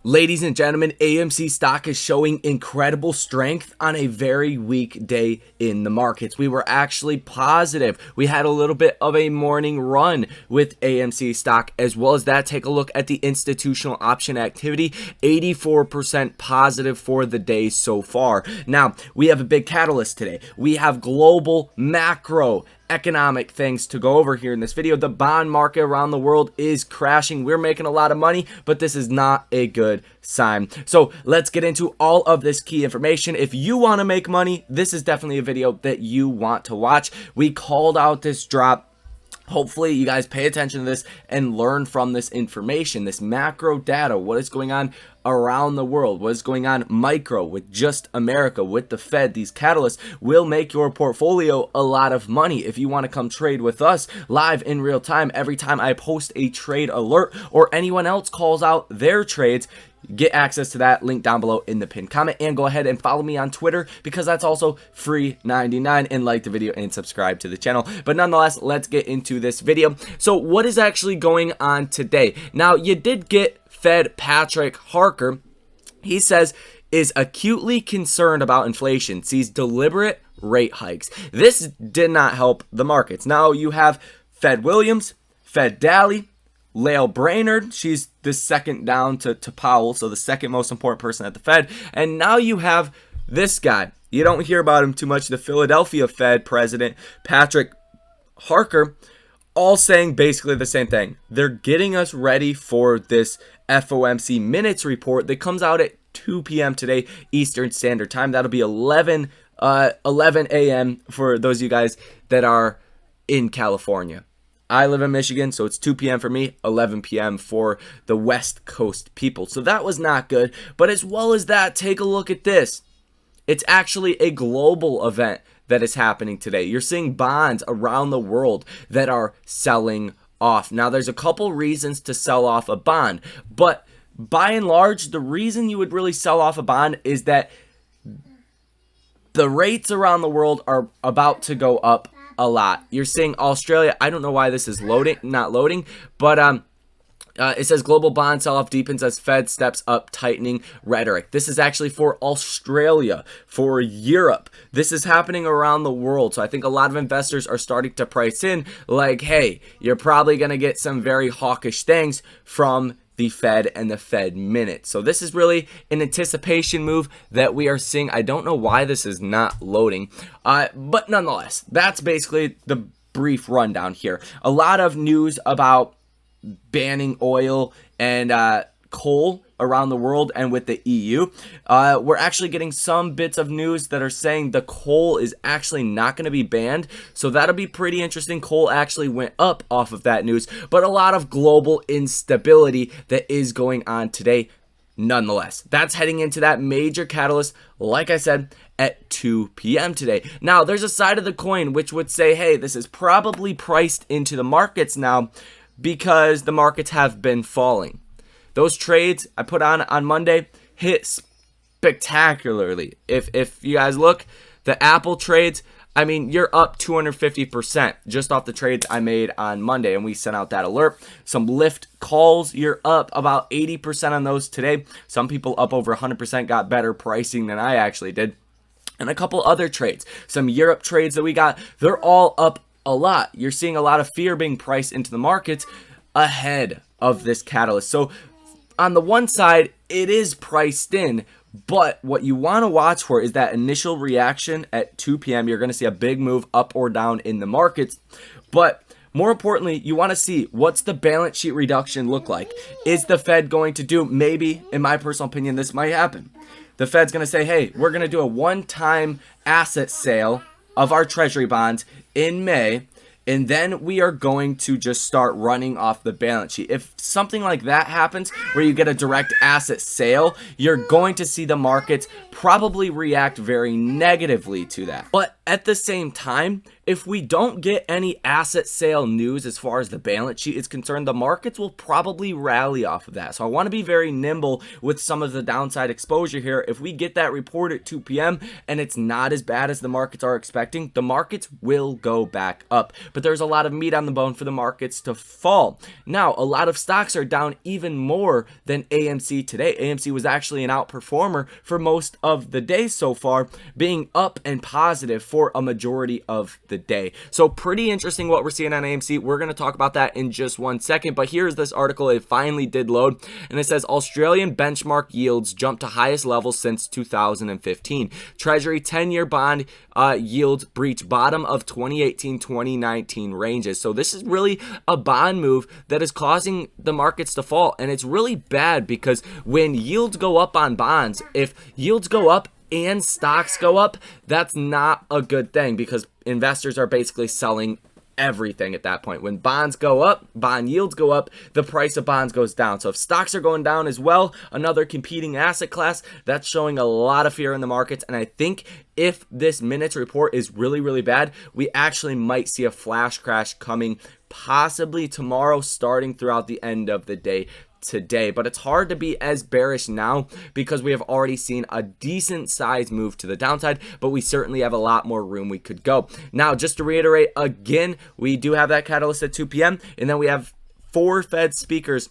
Ladies and gentlemen, AMC stock is showing incredible strength on a very weak day in the markets. We were actually positive. We had a little bit of a morning run with AMC stock. As well as that, take a look at the institutional option activity, 84% positive for the day so far. Now, we have a big catalyst today. We have global macro economic things to go over here in this video. The bond market around the world is crashing. We're making a lot of money, but this is not a good sign. So let's get into all of this key information. If you want to make money, this is definitely a video that you want to watch. We called out this drop. Hopefully you guys pay attention to this and learn from this information, this macro data, what is going on around the world, what is going on micro with just America, with the Fed. These catalysts will make your portfolio a lot of money. If you want to come trade with us live in real time, every time I post a trade alert or anyone else calls out their trades, get access to that link down below in the pinned comment, and go ahead and follow me on Twitter because that's also free 99, and like the video and subscribe to the channel. But nonetheless, let's get into this video. So what is actually going on today? Now, you did get Fed Patrick Harker. He says is acutely concerned about inflation, sees deliberate rate hikes. This did not help the markets. Now you have Fed Williams, Fed Daly, Lael Brainerd, she's the second down to Powell, so the second most important person at the Fed. And now you have this guy. You don't hear about him too much, the Philadelphia Fed president, Patrick Harker, all saying basically the same thing. They're getting us ready for this FOMC minutes report that comes out at 2 p.m. today, Eastern Standard Time. That'll be 11 a.m. for those of you guys that are in California. I live in Michigan, so it's 2 p.m. for me, 11 p.m. for the West Coast people. So that was not good. But as well as that, take a look at this. It's actually a global event that is happening today. You're seeing bonds around the world that are selling off. Now, there's a couple reasons to sell off a bond, but by and large, the reason you would really sell off a bond is that the rates around the world are about to go up a lot. You're seeing Australia. I don't know why this is not loading, but it says global bond sell-off deepens as Fed steps up tightening rhetoric. This is actually for Australia, for Europe. This is happening around the world. So I think a lot of investors are starting to price in like, hey, you're probably going to get some very hawkish things from the Fed and the Fed minutes. So this is really an anticipation move that we are seeing. I don't know why this is not loading, but nonetheless, that's basically the brief rundown here. A lot of news about banning oil and coal around the world and with the EU. We're actually getting some bits of news that are saying the coal is actually not going to be banned. So that'll be pretty interesting. Coal actually went up off of that news, but a lot of global instability that is going on today. Nonetheless, that's heading into that major catalyst, like I said, at 2 p.m. today. Now, there's a side of the coin which would say, hey, this is probably priced into the markets now because the markets have been falling. Those trades I put on Monday hit spectacularly. If you guys look, the Apple trades, I mean, you're up 250% just off the trades I made on Monday, and we sent out that alert. Some Lyft calls, you're up about 80% on those today. Some people up over 100% got better pricing than I actually did. And a couple other trades, some Europe trades that we got, they're all up a lot. You're seeing a lot of fear being priced into the markets ahead of this catalyst. So on the one side, it is priced in, but what you want to watch for is that initial reaction at 2 p.m. You're going to see a big move up or down in the markets. But more importantly, you want to see what's the balance sheet reduction look like. Is the Fed going to do, maybe, in my personal opinion, this might happen. The Fed's going to say, hey, we're going to do a one-time asset sale of our treasury bonds in May, and then we are going to just start running off the balance sheet. If something like that happens, where you get a direct asset sale, you're going to see the markets probably react very negatively to that. But at the same time, if we don't get any asset sale news as far as the balance sheet is concerned, the markets will probably rally off of that. So I want to be very nimble with some of the downside exposure here. If we get that report at 2 p.m. and it's not as bad as the markets are expecting, the markets will go back up. But there's a lot of meat on the bone for the markets to fall. Now, a lot of stocks are down even more than AMC today. AMC was actually an outperformer for most of the day so far, being up and positive for a majority of the day. So pretty interesting what we're seeing on AMC. We're going to talk about that in just 1 second, but here's this article. It finally did load, and it says Australian benchmark yields jumped to highest levels since 2015. Treasury 10-year bond yields breach bottom of 2018-2019 ranges. So this is really a bond move that is causing the markets to fall, and it's really bad because when yields go up on bonds, if yields go up and stocks go up, that's not a good thing because investors are basically selling everything at that point. When bonds go up, bond yields go up, the price of bonds goes down. So if stocks are going down as well, another competing asset class, that's showing a lot of fear in the markets. And I think if this minutes report is really, really bad, we actually might see a flash crash coming possibly tomorrow, starting throughout the end of the day today. But it's hard to be as bearish now because we have already seen a decent size move to the downside, but we certainly have a lot more room we could go. Now, just to reiterate again, we do have that catalyst at 2 p.m. and then we have 4 Fed speakers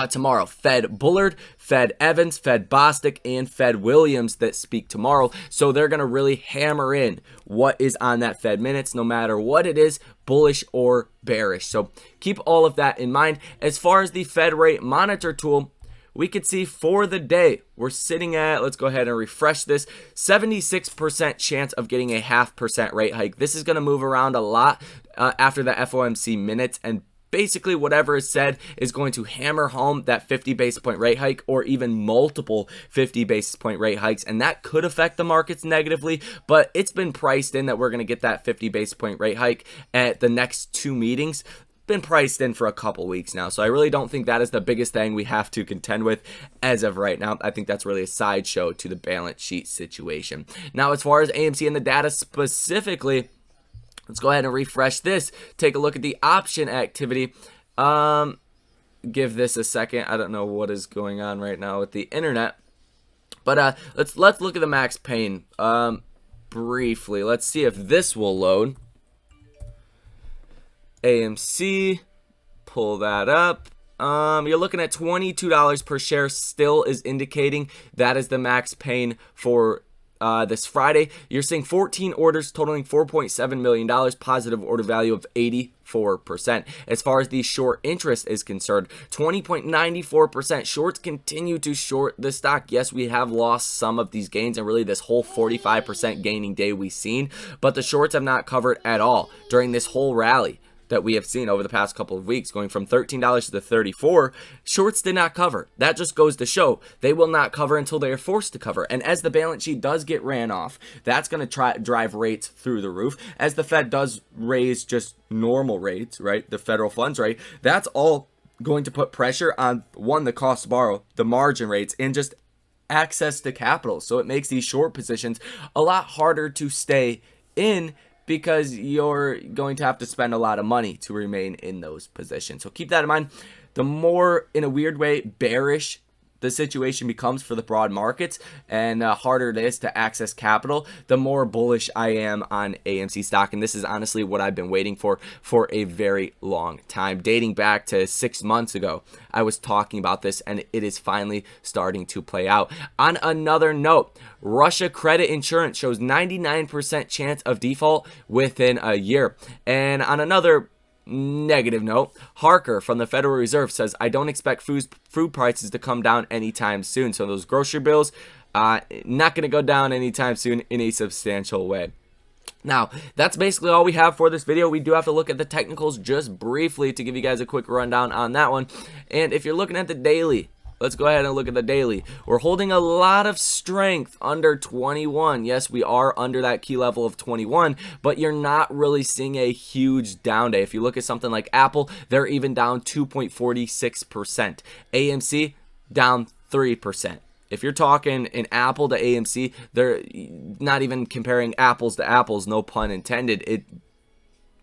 tomorrow. Fed Bullard, Fed Evans, Fed Bostic, and Fed Williams that speak tomorrow. So they're going to really hammer in what is on that Fed minutes, no matter what it is, bullish or bearish. So keep all of that in mind. As far as the Fed rate monitor tool, we could see for the day, we're sitting at, let's go ahead and refresh this, 76% chance of getting a 0.5% rate hike. This is going to move around a lot after the FOMC minutes, and basically whatever is said is going to hammer home that 50 basis point rate hike or even multiple 50 basis point rate hikes, and that could affect the markets negatively, but it's been priced in that we're going to get that 50 basis point rate hike at the next 2 meetings. Been priced in for a couple weeks now, so I really don't think that is the biggest thing we have to contend with as of right now. I think that's really a sideshow to the balance sheet situation. Now, as far as AMC and the data specifically, let's go ahead and refresh this. Take a look at the option activity. Give this a second. I don't know what is going on right now with the internet, but let's look at the max pain briefly. Let's see if this will load. AMC, pull that up. You're looking at $22 per share. Still is indicating that is the max pain for this Friday. You're seeing 14 orders totaling $4.7 million, positive order value of 84%. As far as the short interest is concerned, 20.94% shorts continue to short the stock. Yes, we have lost some of these gains and really this whole 45% gaining day we've seen, but the shorts have not covered at all during this whole rally that we have seen over the past couple of weeks, going from $13 to $34. Shorts did not cover. That just goes to show they will not cover until they are forced to cover. And as the balance sheet does get ran off, that's going to drive rates through the roof. As the Fed does raise just normal rates, right, the federal funds rate, that's all going to put pressure on, one, the cost to borrow, the margin rates, and just access to capital. So it makes these short positions a lot harder to stay in, because you're going to have to spend a lot of money to remain in those positions. So keep that in mind. The more, in a weird way, bearish the situation becomes for the broad markets and harder it is to access capital, the more bullish I am on AMC stock. And this is honestly what I've been waiting for a very long time. Dating back to 6 months ago, I was talking about this, and it is finally starting to play out. On another note, Russia credit insurance shows 99% chance of default within a year. And on another negative note, Harker from the Federal Reserve says, I don't expect food prices to come down anytime soon. So those grocery bills, not going to go down anytime soon in a substantial way. Now, that's basically all we have for this video. We do have to look at the technicals just briefly to give you guys a quick rundown on that one. And if you're looking at the daily, let's go ahead and look at the daily. We're holding a lot of strength under 21. Yes, we are under that key level of 21, but you're not really seeing a huge down day. If you look at something like Apple, they're even down 2.46%. AMC, down 3%. If you're talking an Apple to AMC, they're not even comparing apples to apples, no pun intended. It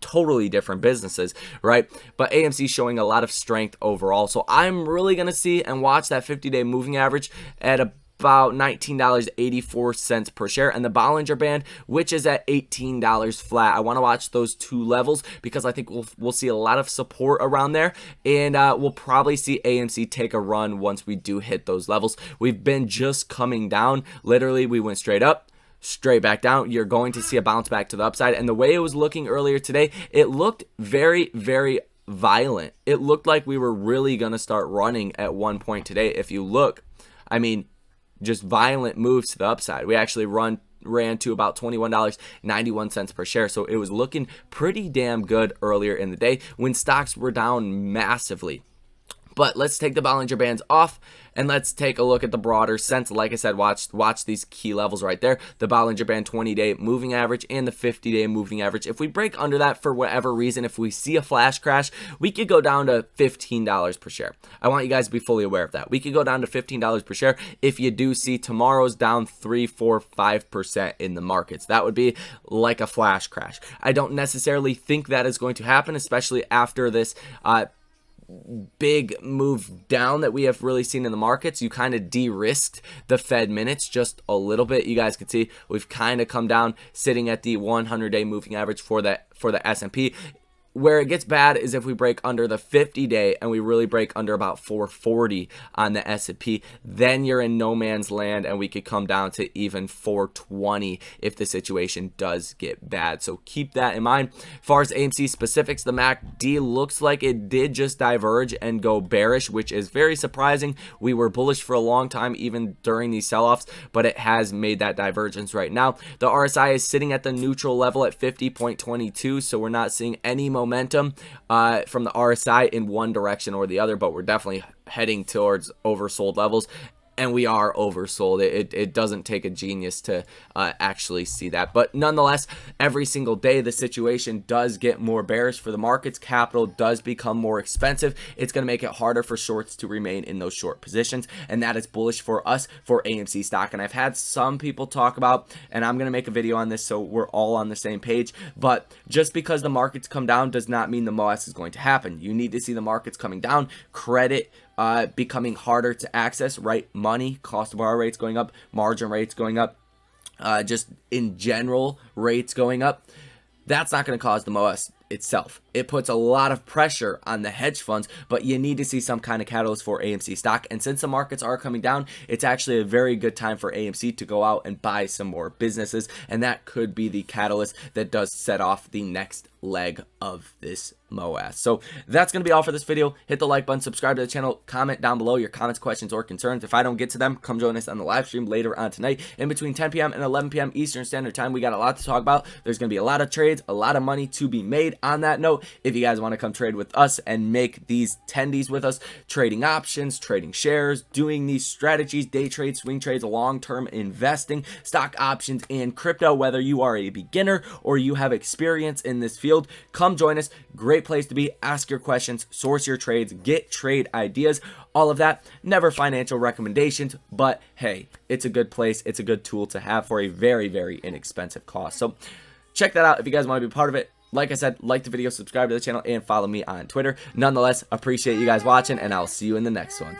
totally different businesses, right? But AMC showing a lot of strength overall. So I'm really going to see and watch that 50-day moving average at about $19.84 per share, and the Bollinger Band, which is at $18 flat. I want to watch those two levels because I think we'll see a lot of support around there, and we'll probably see AMC take a run once we do hit those levels. We've been just coming down. Literally, we went straight up, straight back down. You're going to see a bounce back to the upside, and the way it was looking earlier today, it looked very, very violent. It looked like we were really going to start running at one point today. If you look, I mean, just violent moves to the upside. We actually ran to about $21.91 per share. So it was looking pretty damn good earlier in the day when stocks were down massively. But let's take the Bollinger Bands off and let's take a look at the broader sense. Like I said, watch these key levels right there. The Bollinger Band 20-day moving average and the 50-day moving average. If we break under that for whatever reason, if we see a flash crash, we could go down to $15 per share. I want you guys to be fully aware of that. We could go down to $15 per share if you do see tomorrow's down 3, 4, 5% in the markets. That would be like a flash crash. I don't necessarily think that is going to happen, especially after this big move down that we have really seen in the markets. You kind of de-risked the Fed minutes just a little bit. You guys can see we've kind of come down, sitting at the 100-day moving average for the S&P. Where it gets bad is if we break under the 50-day and we really break under about 440 on the S&P, then you're in no man's land and we could come down to even 420 if the situation does get bad. So keep that in mind. As far as AMC specifics, the MACD looks like it did just diverge and go bearish, which is very surprising. We were bullish for a long time even during these sell-offs, but it has made that divergence right now. The RSI is sitting at the neutral level at 50.22, so we're not seeing any momentum from the RSI in one direction or the other, but we're definitely heading towards oversold levels, and we are oversold. It doesn't take a genius to actually see that. But nonetheless, every single day the situation does get more bearish for the markets. Capital does become more expensive. It's going to make it harder for shorts to remain in those short positions, and that is bullish for us for AMC stock. And I've had some people talk about, and I'm going to make a video on this so we're all on the same page, but just because the markets come down does not mean the MOS is going to happen. You need to see the markets coming down, credit becoming harder to access, right? Money, cost of borrow rates going up, margin rates going up, just in general rates going up. That's not going to cause the MOS itself. It puts a lot of pressure on the hedge funds, but you need to see some kind of catalyst for AMC stock. And since the markets are coming down, it's actually a very good time for AMC to go out and buy some more businesses, and that could be the catalyst that does set off the next leg of this MOS. So that's going to be all for this video. Hit the like button, subscribe to the channel, comment down below your comments, questions, or concerns. If I don't get to them, come join us on the live stream later on tonight in between 10 p.m. and 11 p.m. Eastern Standard Time. We got a lot to talk about. There's going to be a lot of trades, a lot of money to be made. On that note, if you guys want to come trade with us and make these tendies with us, trading options, trading shares, doing these strategies, day trades, swing trades, long-term investing, stock options, and crypto, whether you are a beginner or you have experience in this field, come join us. Great place to be. Ask your questions, source your trades, get trade ideas, all of that. Never financial recommendations, but hey, it's a good place. It's a good tool to have for a very, very inexpensive cost. So check that out if you guys want to be part of it. Like I said, like the video, subscribe to the channel, and follow me on Twitter. Nonetheless, appreciate you guys watching, and I'll see you in the next one.